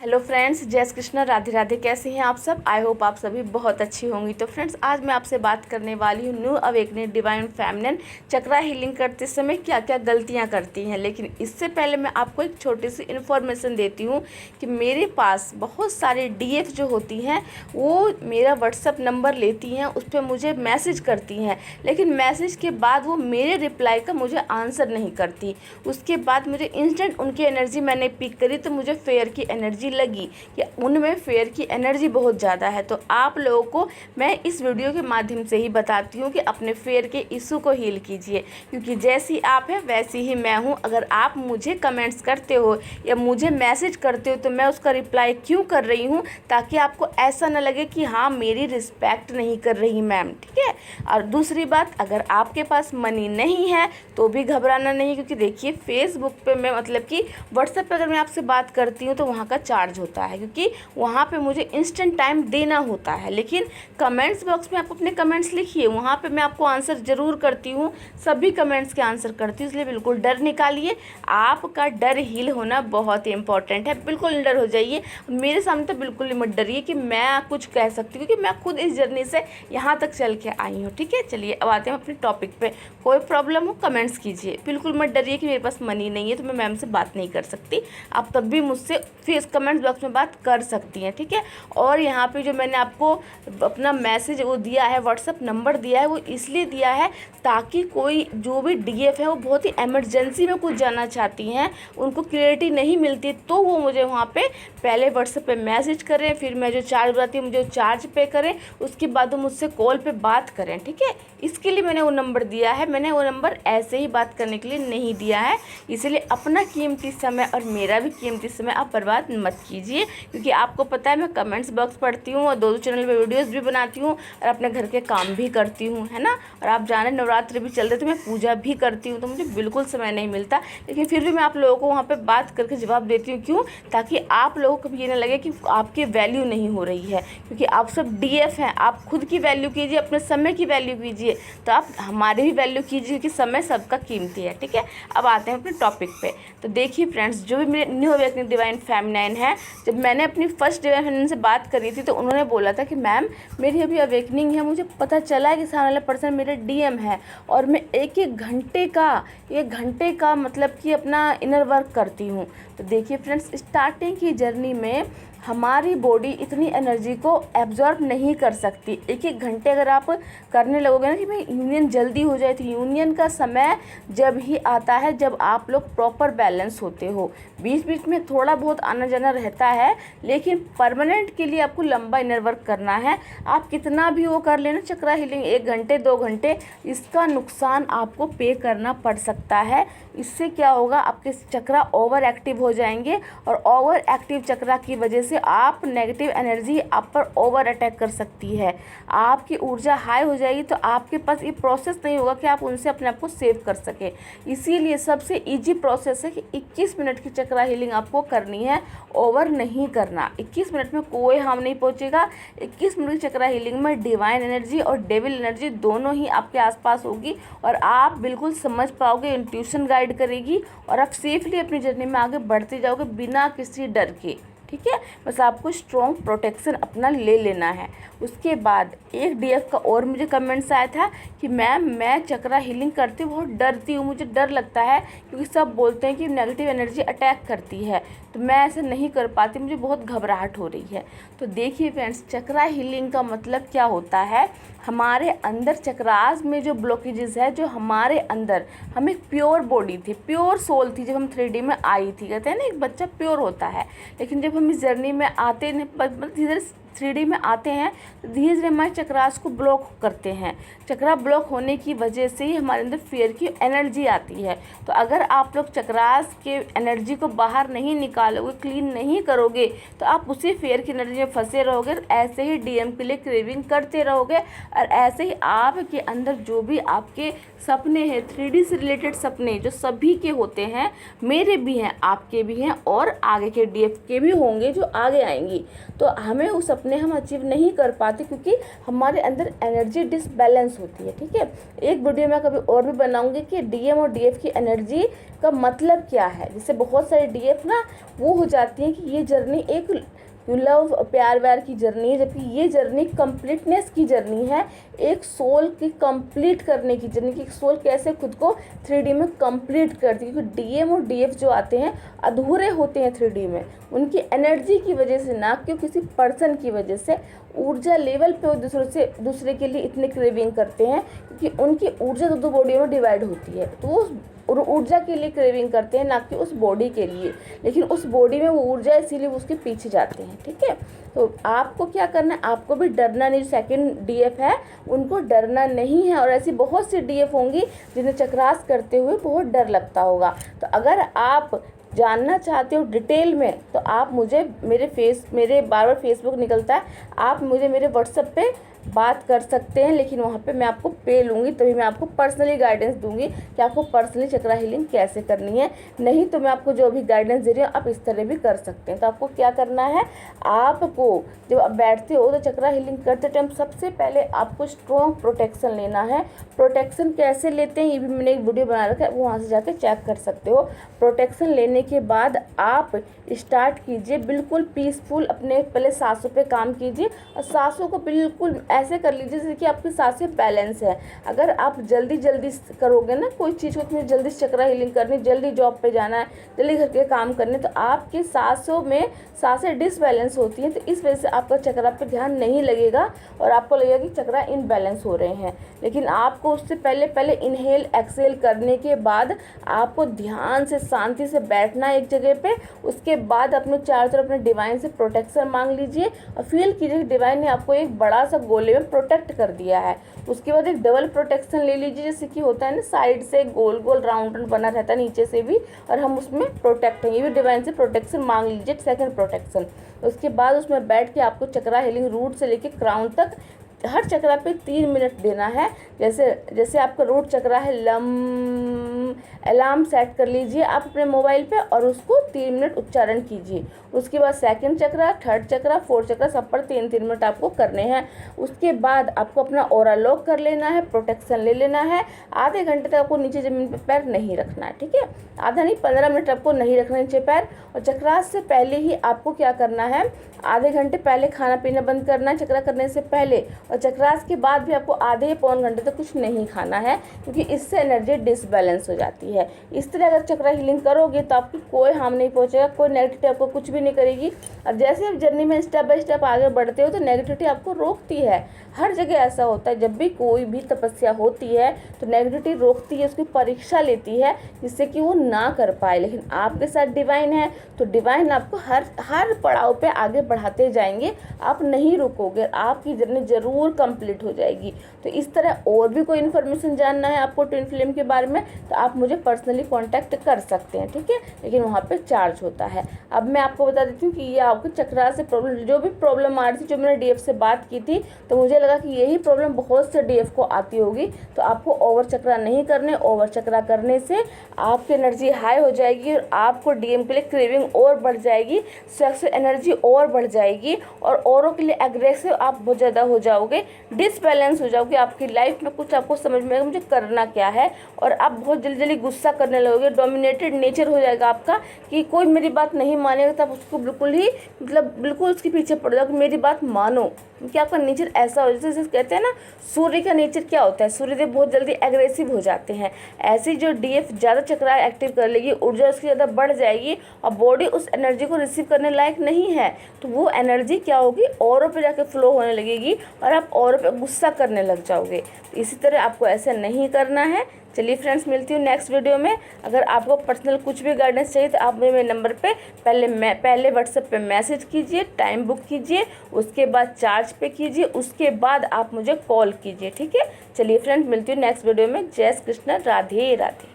Hello friends, जय श्री कृष्ण, राधे राधे। कैसे हैं आप सब? आई होप आप सभी बहुत अच्छी होंगी। तो फ्रेंड्स, आज मैं आपसे बात करने वाली हूँ न्यू अवेकनिंग डिवाइन फेमिनिन चक्रा हीलिंग करते समय क्या क्या गलतियाँ करती हैं। लेकिन इससे पहले मैं आपको एक छोटी सी इन्फॉर्मेशन देती हूँ कि मेरे पास बहुत सारे डीएफ जो होती हैं वो मेरा व्हाट्सअप नंबर लेती हैं, उस पर मुझे मैसेज करती हैं, लेकिन मैसेज के बाद वो मेरे रिप्लाई का मुझे आंसर नहीं करती। उसके बाद मुझे इंस्टेंट उनकी एनर्जी मैंने पिक करी तो मुझे फेयर की एनर्जी लगी कि उनमें फेयर की एनर्जी बहुत ज़्यादा है। तो आप लोगों को मैं इस वीडियो के माध्यम से ही बताती हूँ कि अपने फेयर के इशू को हील कीजिए, क्योंकि जैसी आप हैं वैसी ही मैं हूँ। अगर आप मुझे कमेंट्स करते हो या मुझे मैसेज करते हो तो मैं उसका रिप्लाई क्यों कर रही हूँ, ताकि आपको ऐसा ना लगे कि हाँ मेरी रिस्पेक्ट नहीं कर रही मैम, ठीक है। और दूसरी बात, अगर आपके पास मनी नहीं है तो भी घबराना नहीं, क्योंकि देखिए फेसबुक पे मैं मतलब कि व्हाट्सएप पे अगर मैं आपसे बात करती हूँ तो वहाँ का चार्ज होता है, क्योंकि वहाँ पे मुझे इंस्टेंट टाइम देना होता है। लेकिन कमेंट्स बॉक्स में आप अपने कमेंट्स लिखिए, वहाँ पे मैं आपको आंसर ज़रूर करती हूँ, सभी कमेंट्स के आंसर करती हूँ। इसलिए बिल्कुल डर निकालिए, आपका डर हील होना बहुत ही इंपॉर्टेंट है। बिल्कुल डर हो जाइए, मेरे सामने तो बिल्कुल मत डरिए कि मैं कुछ कह सकती हूँ, क्योंकि मैं खुद इस जर्नी से यहाँ तक चल के आई हूँ, ठीक है। चलिए अब आते हैं अपने टॉपिक पे। कोई प्रॉब्लम हो कमेंट्स कीजिए, बिल्कुल मत डरिए कि मेरे पास मनी नहीं है तो मैं मैम से बात नहीं कर सकती। आप तब भी मुझसे फेस कमेंट्स बॉक्स में बात कर सकती हैं, ठीक है। और यहाँ पे जो मैंने आपको अपना मैसेज वो दिया है, व्हाट्सअप नंबर दिया है, वो इसलिए दिया है ताकि कोई जो भी डीएफ है वो बहुत ही इमरजेंसी में कुछ जानना चाहती हैं, उनको क्लियरिटी नहीं मिलती, तो वो मुझे वहाँ पे पहले व्हाट्सएप पे मैसेज करें, फिर मैं जो चार्ज बताती हूँ मुझे चार्ज पे करें, उसके बाद वो मुझसे कॉल पे बात करें, ठीक है। इसके लिए मैंने वो नंबर दिया है। मैंने वो नंबर ऐसे ही बात करने के लिए नहीं दिया है, इसलिए अपना कीमती समय और मेरा भी कीमती समय आप बर्बाद मत कीजिए, क्योंकि आपको पता है मैं कमेंट्स बॉक्स पढ़ती हूँ और दो चैनल पे वीडियोस भी बनाती हूँ और अपने घर के काम भी करती हूँ, है ना। और आप जाने नवरात्रि भी चल रहे तो मैं पूजा भी करती हूँ, तो मुझे बिल्कुल समय नहीं मिलता, लेकिन फिर भी मैं आप लोगों को वहाँ पर बात करके जवाब देती हूँ। क्यों? ताकि आप लोगों को भी ये ना लगे कि आपकी वैल्यू नहीं हो रही है, क्योंकि आप सब डीएफ हैं। आप खुद की वैल्यू कीजिए, अपने समय की वैल्यू कीजिए, तो आप हमारी भी वैल्यू कीजिए, क्योंकि समय सबका कीमती है, ठीक है। अब आते हैं अपने टॉपिक पे। तो देखिए फ्रेंड्स, जो भी मेरे न्यू अवेकनिंग डिवाइन फेमिनिन है, जब मैंने अपनी फर्स्ट डिवाइन फेमिनिन से बात करी थी तो उन्होंने बोला था कि मैम मेरी अभी अवेकनिंग है, मुझे पता चला है कि सामने वाला पर्सन मेरा डीएम है और मैं एक घंटे का मतलब कि अपना इनर वर्क करती हूँ। तो देखिए फ्रेंड्स, स्टार्टिंग की जर्नी में हमारी बॉडी इतनी एनर्जी को एब्जॉर्ब नहीं कर सकती। एक घंटे अगर आप करने लगोगे ना कि भाई यूनियन जल्दी हो जाए, तो यूनियन का समय जब ही आता है जब आप लोग प्रॉपर बैलेंस होते हो। बीच बीच में थोड़ा बहुत आना जाना रहता है, लेकिन परमानेंट के लिए आपको लंबा इनर वर्क करना है। आप कितना भी वो कर लेना चक्रा हीलिंग 1 घंटे 2 घंटे, इसका नुकसान आपको पे करना पड़ सकता है। इससे क्या होगा, आपके चक्रा ओवर एक्टिव हो जाएंगे और ओवर एक्टिव चक्रा की वजह से आप नेगेटिव एनर्जी आप पर ओवर अटैक कर सकती है। आपकी ऊर्जा हाई हो जाएगी तो आपके पास ये प्रोसेस नहीं होगा कि आप उनसे अपने आप को सेव कर सके। इसीलिए सबसे इजी प्रोसेस है कि 21 मिनट की चक्रा हीलिंग आपको करनी है, ओवर नहीं करना। 21 मिनट में कोई हार्म नहीं पहुंचेगा। 21 मिनट की चक्रा हीलिंग में डिवाइन एनर्जी और डेविल एनर्जी दोनों ही आपके आसपास होगी और आप बिल्कुल समझ पाओगे, इंट्यूशन गाइड करेगी और आप सेफली अपनी जर्नी में आगे बढ़ते जाओगे बिना किसी डर के, ठीक है। बस आपको स्ट्रॉन्ग प्रोटेक्शन अपना ले लेना है। उसके बाद एक डीएफ का और मुझे कमेंट्स आया था कि मैम मैं चक्रा हीलिंग करती बहुत डरती हूँ, मुझे डर लगता है, क्योंकि सब बोलते हैं कि नेगेटिव एनर्जी अटैक करती है, तो मैं ऐसे नहीं कर पाती, मुझे बहुत घबराहट हो रही है। तो देखिए फ्रेंड्स, चक्रा हीलिंग का मतलब क्या होता है, हमारे अंदर चक्रास में जो ब्लॉकेजेस है, जो हमारे अंदर, हम एक प्योर बॉडी थी, प्योर सोल थी जब हम 3D में आई थी। कहते हैं ना एक बच्चा प्योर होता है, लेकिन जब हम इस जर्नी में आते धीरे 3D में आते हैं तो धीरे धीरे हमारे चक्रास को ब्लॉक करते हैं। चक्रा ब्लॉक होने की वजह से ही हमारे अंदर फियर की एनर्जी आती है। तो अगर आप लोग चक्रास के एनर्जी को बाहर नहीं निकालोगे, क्लीन नहीं करोगे, तो आप उसी फियर की एनर्जी में फंसे रहोगे, ऐसे ही डीएम के लिए क्रेविंग करते रहोगे और ऐसे ही आपके अंदर जो भी आपके सपने हैं, 3D से रिलेटेड सपने जो सभी के होते हैं, मेरे भी हैं, आपके भी हैं और आगे के डीएफ के भी होंगे जो आगे आएंगी, तो हमें उस सपने हम अचीव नहीं कर पाते क्योंकि हमारे अंदर एनर्जी डिसबैलेंस होती है। ठीक है, एक वीडियो मैं कभी और भी बनाऊंगी कि डीएम और डीएफ की एनर्जी का मतलब क्या है। जैसे बहुत सारे डीएफ ना वो हो जाती हैं कि ये जर्नी एक लव प्यार व्यार की जर्नी है, जबकि ये जर्नी कंप्लीटनेस की जर्नी है, एक सोल की कंप्लीट करने की जर्नी, कि सोल कैसे खुद को 3D में कंप्लीट करती है। क्योंकि डीएम और डीएफ जो आते हैं अधूरे होते हैं 3D में, उनकी एनर्जी की वजह से, ना कि किसी पर्सन की वजह से। ऊर्जा लेवल पे वो दूसरे के लिए इतने क्रेविंग करते हैं क्योंकि उनकी ऊर्जा दो बॉडियों में डिवाइड होती है, तो वो ऊर्जा के लिए क्रेविंग करते हैं, ना कि उस बॉडी के लिए। लेकिन उस बॉडी में वो ऊर्जा, इसीलिए उसके पीछे जाते हैं। ठीक है, तो आपको क्या करना है, आपको भी डरना नहीं। सेकंड डीएफ है उनको डरना नहीं है, और ऐसी बहुत सी डीएफ होंगी जिन्हें चक्रास करते हुए बहुत डर लगता होगा। तो अगर आप जानना चाहते हो डिटेल में तो आप मुझे मेरे बार फेसबुक निकलता है, आप मुझे मेरे व्हाट्सएप पे बात कर सकते हैं, लेकिन वहाँ पे मैं आपको पे लूँगी, तभी मैं आपको पर्सनली गाइडेंस दूंगी कि आपको पर्सनली चक्रा हीलिंग कैसे करनी है। नहीं तो मैं आपको जो भी गाइडेंस दे रही हूँ आप इस तरह भी कर सकते हैं। तो आपको क्या करना है, आपको जब आप बैठते हो तो चक्रा हीलिंग करते टाइम सबसे पहले आपको स्ट्रॉन्ग प्रोटेक्शन लेना है। प्रोटेक्शन कैसे लेते हैं ये भी मैंने एक वीडियो बना रखा है, वो वहाँ से जाके चेक कर सकते हो। प्रोटेक्शन लेने के बाद आप स्टार्ट कीजिए बिल्कुल पीसफुल, अपने पहले सांसों पे काम कीजिए और सांसों को बिल्कुल ऐसे कर लीजिए जैसे कि आपकी सांसें बैलेंस है। अगर आप जल्दी करोगे ना कोई चीज़ को, तुम्हें जल्दी चक्रा हीलिंग करनी, जल्दी जॉब पे जाना है, जल्दी घर के काम करने, तो आपकी सांसों में सांसें डिसबैलेंस होती हैं, तो इस वजह से आपका चक्रा पे ध्यान नहीं लगेगा और आपको लगेगा कि चक्रा इनबैलेंस हो रहे हैं। लेकिन आपको उससे पहले इनहेल एक्सेल करने के बाद आपको ध्यान से शांति से बैठना है एक जगह पे। उसके बाद अपने चारों तरफ अपने डिवाइन से प्रोटेक्शन मांग लीजिए और फील कीजिए कि डिवाइन ने आपको एक बड़ा सा गोले में प्रोटेक्ट कर दिया है। उसके बाद एक डबल प्रोटेक्शन ले लीजिए, जैसे कि होता है ना साइड से गोल राउंड बना रहता है नीचे से भी, और हम उसमें प्रोटेक्ट हैं, ये भी डिवाइन से प्रोटेक्शन मांग लीजिए, सेकंड प्रोटेक्शन। उसके बाद उसमें बैठ के आपको चक्रा हीलिंग रूट से लेके क्राउन तक हर चक्रा पे 3 मिनट देना है। जैसे आपका रूट चक्रा है अलार्म सेट कर लीजिए आप अपने मोबाइल पे और उसको 3 मिनट उच्चारण कीजिए। उसके बाद सेकंड चक्रा, थर्ड चक्रा, फोर्थ चक्रा, सब पर 3-3 मिनट आपको करने हैं। उसके बाद आपको अपना ऑरा लॉक कर लेना है, प्रोटेक्शन ले लेना है। आधे घंटे तक आपको नीचे ज़मीन पर पैर नहीं रखना है। ठीक है, आधा नहीं 15 मिनट आपको नहीं रखना नीचे पैर। और चक्रास से पहले ही आपको क्या करना है, आधे घंटे पहले खाना पीना बंद करना है चक्रा करने से पहले, और चक्रास के बाद भी आपको आधे पौन घंटे तक कुछ नहीं खाना है, क्योंकि इससे एनर्जी डिसबैलेंस हो जाती है। इस तरह अगर चक्रा हीलिंग करोगे तो आपको कोई हार्म नहीं पहुंचेगा, कोई नेगेटिविटी आपको कुछ भी नहीं करेगी। और जैसे आप जर्नी में स्टेप बाय स्टेप आगे बढ़ते हो तो नेगेटिविटी आपको रोकती है। हर जगह ऐसा होता है, जब भी कोई भी तपस्या होती है तो नेगेटिविटी रोकती है, उसकी परीक्षा लेती है जिससे कि वो ना कर पाए। लेकिन आपके साथ डिवाइन है तो डिवाइन आपको हर पड़ाव पे आगे बढ़ाते जाएंगे, आप नहीं रुकोगे, आपकी जर्नी ज़रूर कंप्लीट हो जाएगी। तो इस तरह और भी कोई इन्फॉर्मेशन जानना है आपको ट्विन फ्लेम के बारे में तो आप मुझे पर्सनली कांटेक्ट कर सकते हैं। ठीक है, लेकिन वहाँ पे चार्ज होता है। अब मैं आपको बता देती हूँ कि ये आपको चक्रा से प्रॉब्लम, जो भी प्रॉब्लम आ रही थी, जो मैंने डीएफ से बात की थी, तो मुझे लगा कि यही प्रॉब्लम बहुत से डीएफ को आती होगी। तो आपको ओवर चक्रा नहीं करने, ओवर चक्रा करने से आपकी एनर्जी हाई हो जाएगी और आपको डीएम के लिए क्रेविंग और बढ़ जाएगी, सेक्सुअल एनर्जी और बढ़ जाएगी और औरों के लिए एग्रेसिव आप बहुत ज़्यादा हो जाओगे, डिसबैलेंस हो जाओगे आपकी लाइफ में। कुछ आपको समझ में आएगा मुझे करना क्या है, और आप बहुत जल्दी गुस्सा करने लगोगे, डोमिनेटेड नेचर हो जाएगा आपका कि कोई मेरी बात नहीं मानेगा तब उसको बिल्कुल उसके पीछे पड़ जाओगे, मेरी बात मानो। क्योंकि आपका नेचर ऐसा हो, जैसे कहते हैं ना सूर्य का नेचर क्या होता है, सूर्यदेव बहुत जल्दी एग्रेसिव हो जाते हैं। ऐसी जो डीएफ ज़्यादा चक्रा एक्टिव कर लेगी, ऊर्जा उसकी ज़्यादा बढ़ जाएगी और बॉडी उस एनर्जी को रिसीव करने लायक नहीं है, तो वो एनर्जी क्या होगी, औरों पे जाके फ्लो होने लगेगी और आप औरों पे गुस्सा करने लग जाओगे। तो इसी तरह आपको ऐसा नहीं करना है। चलिए फ्रेंड्स, मिलती हूँ नेक्स्ट वीडियो में। अगर आपको पर्सनल कुछ भी गाइडेंस चाहिए तो आप मुझे मेरे नंबर पे पहले व्हाट्सएप पे मैसेज कीजिए, टाइम बुक कीजिए, उसके बाद चार्ज पे कीजिए, उसके बाद आप मुझे कॉल कीजिए। ठीक है, चलिए फ्रेंड्स, मिलती हूँ नेक्स्ट वीडियो में। जय श्री कृष्ण, राधे राधे।